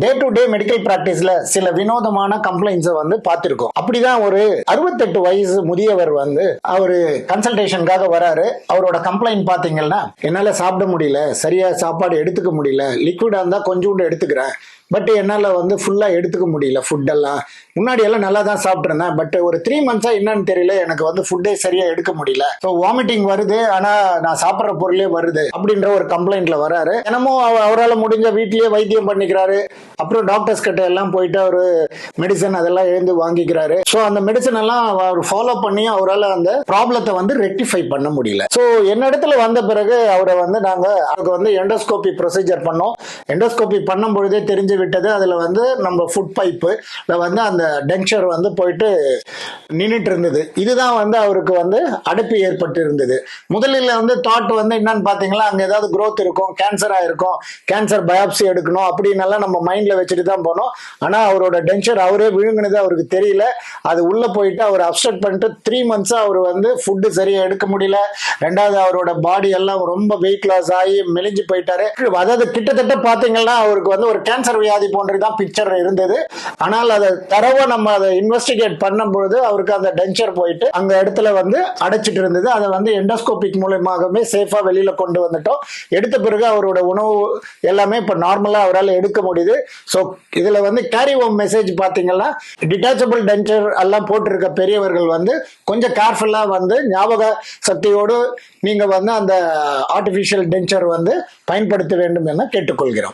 Day to day medical பிராக்டிஸ்ல சில வினோதமான கம்ப்ளைண்ட்ஸை பார்த்திருக்கோம். அப்படிதான் ஒரு 68 வயசு முதியவர் அவரு கன்சல்டேஷனுக்காக வராரு. அவரோட கம்ப்ளைண்ட் பாத்தீங்கன்னா, என்னால சாப்பிட முடியல, சரியா சாப்பாடு எடுத்துக்க முடியல, லிக்விடா இருந்தா கொஞ்சோண்டு எடுத்துக்கிறேன், பட் என்னால ஃபுல்லா எடுத்துக்க முடியல. ஃபுட் எல்லாம் முன்னாடி எல்லாம் நல்லா தான் சாப்பிட்டுருந்தேன், பட் ஒரு 3 மந்த்ஸா என்னன்னு தெரியல, எனக்கு ஃபுட்டே சரியா எடுக்க முடியல. ஸோ வாமிட்டிங் வருது, ஆனா நான் சாப்பிட்ற பொருளே வருது அப்படின்ற ஒரு கம்ப்ளைண்ட்ல வராரு. தினமும் அவரால் முடிஞ்ச வீட்லயே வைத்தியம் பண்ணிக்கிறாரு. அப்புறம் டாக்டர்ஸ் கிட்ட எல்லாம் போயிட்டு அவரு மெடிசன் அதெல்லாம் எழுந்து வாங்கிக்கிறாரு. ஸோ அந்த மெடிசன் எல்லாம் அவர் ஃபாலோ பண்ணி அவரால் அந்த ப்ராப்ளத்தை ரெக்டிஃபை பண்ண முடியல. ஸோ என்ன இடத்துல வந்த பிறகு அவரை நாங்க அவருக்கு எண்டோஸ்கோபி ப்ரொசீஜர் பண்ணோம். எண்டோஸ்கோபி பண்ணும் பொழுதே தெரிஞ்சு விட்டது, அதுல நம்ம ஃபுட் பைப்பு அந்த டென்ச்சர் போயிட்டு நின்றுட்டு இருந்தது. இதுதான் அவருக்கு அடைப்பு ஏற்பட்டு இருந்தது. முதலில் தாட் என்னன்னு பாத்தீங்களா, அங்க ஏதாவது growth இருக்கும், கேன்சரா இருக்கும், கேன்சர் பயாப்சி எடுக்கணும் அப்படின்னு எல்லாம் நம்ம மைண்ட்ல வச்சுட்டு தான் போனோம். ஆனா அவரோட டென்ச்சர் அவரே விழுங்குனது அவருக்கு தெரியல. அது உள்ள போயிட்டு அவர் அப்செட் பண்ணிட்டு 3 மந்த்ஸா அவர் ஃபுட்டு சரியா எடுக்க முடியல. ரெண்டாவது அவரோட பாடி எல்லாம் ரொம்ப வெயிட் லாஸ் ஆகி மெலிஞ்சு போயிட்டாரு. அதாவது கிட்டத்தட்ட பாத்தீங்கன்னா அவருக்கு ஒரு கேன்சர் வியாதி போன்றதுதான் பிக்சர் இருந்தது. ஆனால் அதை தரவா நம்ம அதை இன்வெஸ்டிகேட் பண்ணும்பொழுது அவருக்கு அந்த டென்ச்சர் போயிட்டு அங்க இடத்துல அடைச்சிட்டு இருந்தது. அதை எண்டோஸ்கோபிக் மூலமாகவே சேஃபா வெளியில கொண்டு வந்துட்டோம். எடுத்த பிறகு அவரோட உணவு எல்லாமே இப்ப நார்மலா அவரால் எடுக்க முடியுது. ஸோ இதுல கேரி ஹோம் மெசேஜ் பாத்தீங்கன்னா, டிட்டாச்சபிள் டென்ச்சர் எல்லாம் போட்டிருக்க பெரியவர்கள் கொஞ்சம் கேர்ஃபுல்லா ஞாபக சக்தியோடு நீங்க அந்த ஆர்டிபிஷியல் டென்ச்சர் பயன்படுத்த வேண்டும் என கேட்டுக்கொள்கிறோம்.